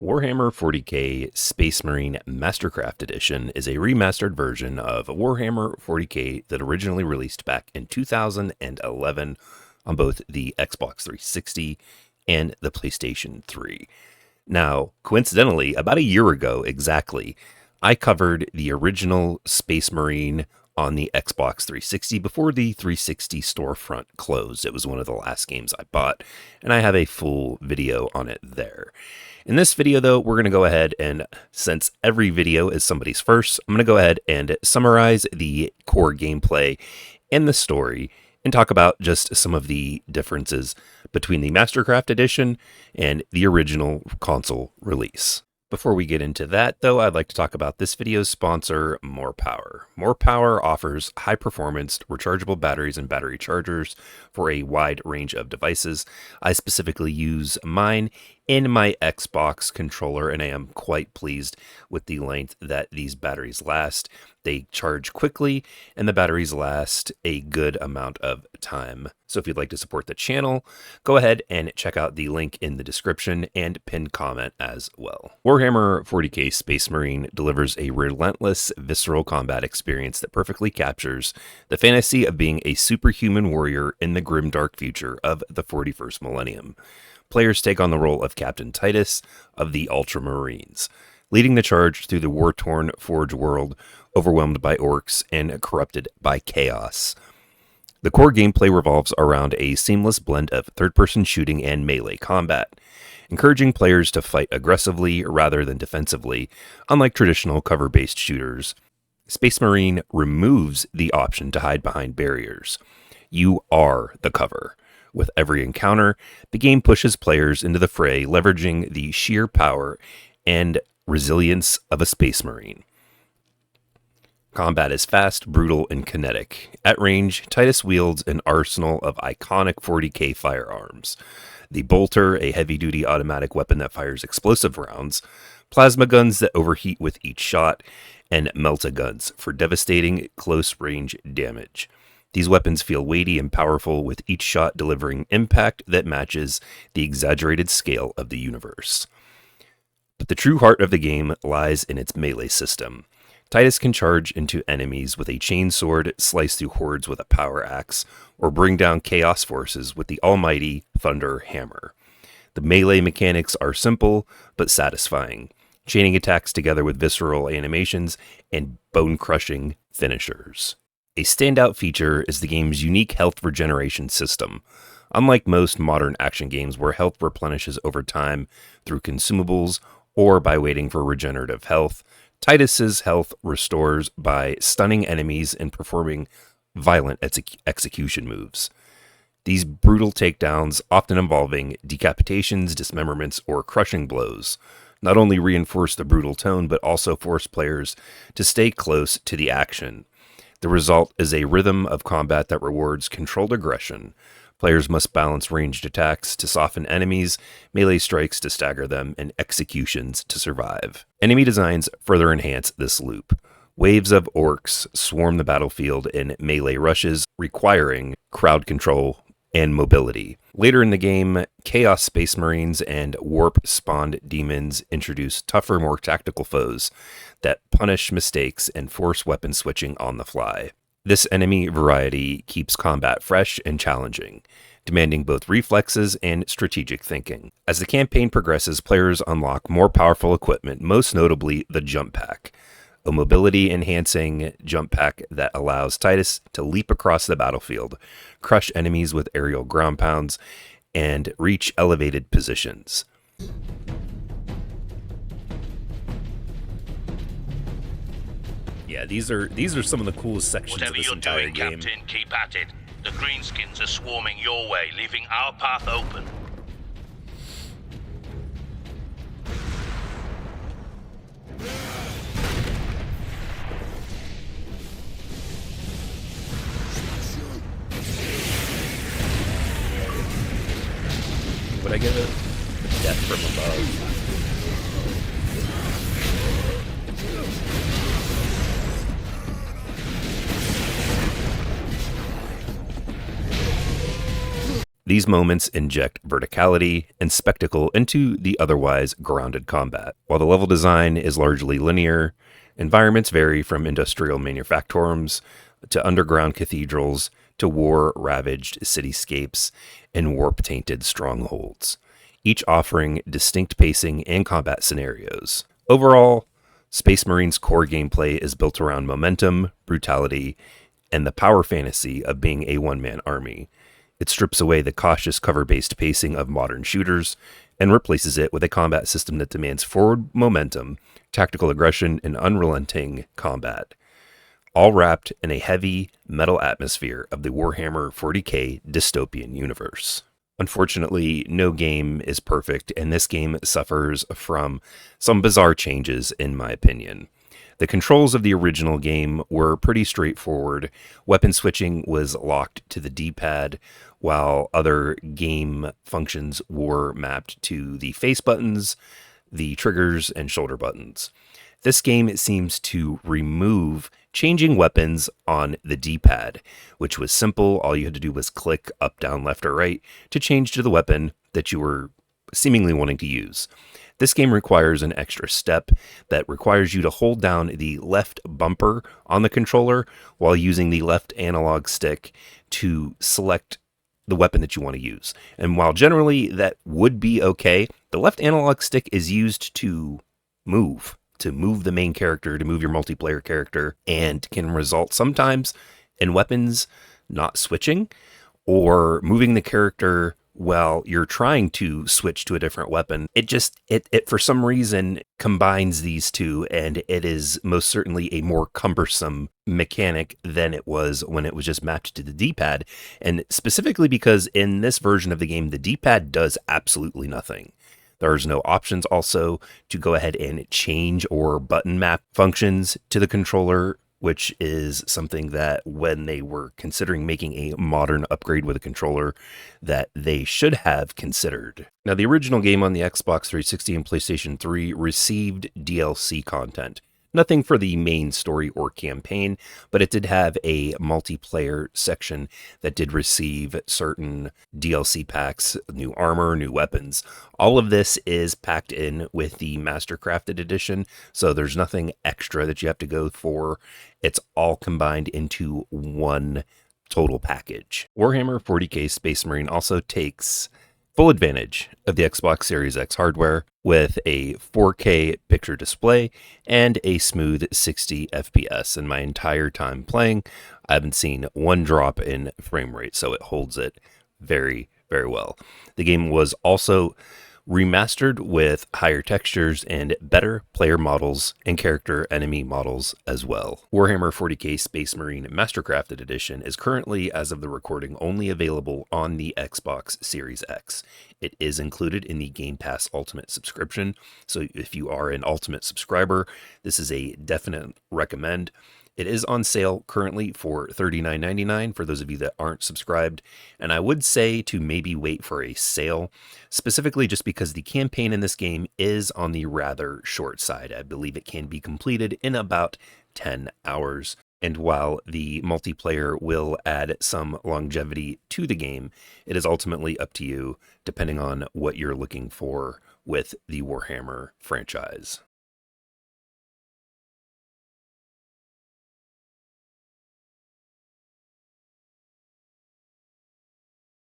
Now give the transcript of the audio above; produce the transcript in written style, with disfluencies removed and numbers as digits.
Warhammer 40k Space Marine Mastercraft Edition is a remastered version of Warhammer 40k that originally released back in 2011 on both the Xbox 360 and the PlayStation 3. Now, coincidentally, about a year ago exactly, I covered the original Space Marine on the Xbox 360 before the 360 storefront closed. It was one of the last games I bought, and I have a full video on it there. In this video, though, we're going to go ahead and, since every video is somebody's first, I'm going to go ahead and summarize the core gameplay and the story and talk about just some of the differences between the Mastercraft Edition and the original console release. Before we get into that, though, I'd like to talk about this video's sponsor, More Power. More Power offers high-performance rechargeable batteries and battery chargers for a wide range of devices. I specifically use mine in my Xbox controller, and I am quite pleased with the length that these batteries last. They charge quickly, and the batteries last a good amount of time. So if you'd like to support the channel, go ahead and check out the link in the description and pinned comment as well. Warhammer 40k Space Marine delivers a relentless, visceral combat experience that perfectly captures the fantasy of being a superhuman warrior in the grimdark future of the 41st millennium. Players take on the role of Captain Titus of the Ultramarines, leading the charge through the war-torn Forge world, overwhelmed by orcs and corrupted by chaos. The core gameplay revolves around a seamless blend of third-person shooting and melee combat, encouraging players to fight aggressively rather than defensively, unlike traditional cover-based shooters. Space Marine removes the option to hide behind barriers. You are the cover. With every encounter, the game pushes players into the fray, leveraging the sheer power and resilience of a Space Marine. Combat is fast, brutal, and kinetic. At range, Titus wields an arsenal of iconic 40k firearms. The Bolter, a heavy-duty automatic weapon that fires explosive rounds, plasma guns that overheat with each shot, and melta-guns for devastating close-range damage. These weapons feel weighty and powerful, with each shot delivering impact that matches the exaggerated scale of the universe. But the true heart of the game lies in its melee system. Titus can charge into enemies with a chainsword, slice through hordes with a power axe, or bring down chaos forces with the almighty Thunder Hammer. The melee mechanics are simple but satisfying, chaining attacks together with visceral animations and bone-crushing finishers. A standout feature is the game's unique health regeneration system. Unlike most modern action games where health replenishes over time through consumables or by waiting for regenerative health, Titus's health restores by stunning enemies and performing violent execution moves. These brutal takedowns, often involving decapitations, dismemberments, or crushing blows, not only reinforce the brutal tone but also force players to stay close to the action. The result is a rhythm of combat that rewards controlled aggression. Players must balance ranged attacks to soften enemies, melee strikes to stagger them, and executions to survive. Enemy designs further enhance this loop. Waves of orcs swarm the battlefield in melee rushes, requiring crowd control and mobility. Later in the game, Chaos Space Marines and Warp-spawned demons introduce tougher, more tactical foes that punish mistakes and force weapon switching on the fly. This enemy variety keeps combat fresh and challenging, demanding both reflexes and strategic thinking. As the campaign progresses, players unlock more powerful equipment, most notably the Jump Pack, a mobility-enhancing jump pack that allows Titus to leap across the battlefield, crush enemies with aerial ground pounds, and reach elevated positions. Yeah, these are some of the coolest sections Whatever of this you're entire doing, game. Captain, keep at it. The Greenskins are swarming your way, leaving our path open. Would I give it death from above? These moments inject verticality and spectacle into the otherwise grounded combat. While the level design is largely linear, environments vary from industrial manufactorums to underground cathedrals to war-ravaged cityscapes and warp-tainted strongholds, each offering distinct pacing and combat scenarios. Overall, Space Marine's core gameplay is built around momentum, brutality, and the power fantasy of being a one-man army. It strips away the cautious cover-based pacing of modern shooters and replaces it with a combat system that demands forward momentum, tactical aggression, and unrelenting combat, all wrapped in a heavy metal atmosphere of the Warhammer 40k dystopian universe. Unfortunately, no game is perfect, and this game suffers from some bizarre changes, in my opinion. The controls of the original game were pretty straightforward. Weapon switching was locked to the D-pad, while other game functions were mapped to the face buttons, the triggers, and shoulder buttons. This game seems to remove changing weapons on the D-pad, which was simple. All you had to do was click up, down, left, or right to change to the weapon that you were seemingly wanting to use. This game requires an extra step that requires you to hold down the left bumper on the controller while using the left analog stick to select the weapon that you want to use. And while generally that would be okay, the left analog stick is used to move the main character, to move your multiplayer character, and can result sometimes in weapons not switching or moving the character while you're trying to switch to a different weapon. It for some reason combines these two, and it is most certainly a more cumbersome mechanic than it was when it was just mapped to the D-pad. And specifically because in this version of the game, the D-pad does absolutely nothing. There's no options also to go ahead and change or button map functions to the controller, which is something that when they were considering making a modern upgrade with a controller that they should have considered. Now, the original game on the Xbox 360 and PlayStation 3 received DLC content. Nothing for the main story or campaign, but it did have a multiplayer section that did receive certain DLC packs, new armor, new weapons. All of this is packed in with the Mastercrafted edition, so there's nothing extra that you have to go for. It's all combined into one total package. Warhammer 40k Space Marine also takes full advantage of the Xbox Series X hardware with a 4K picture display and a smooth 60 FPS. In my entire time playing, I haven't seen one drop in frame rate, so it holds it very, very well. The game was also remastered with higher textures and better player models and character enemy models as well. Warhammer 40k Space Marine Mastercrafted Edition is currently, as of the recording, only available on the Xbox Series X. It is included in the Game Pass Ultimate subscription, so if you are an Ultimate subscriber, this is a definite recommend. It is on sale currently for $39.99 for those of you that aren't subscribed, and I would say to maybe wait for a sale, specifically just because the campaign in this game is on the rather short side. I believe it can be completed in about 10 hours. And while the multiplayer will add some longevity to the game, it is ultimately up to you, depending on what you're looking for with the Warhammer franchise.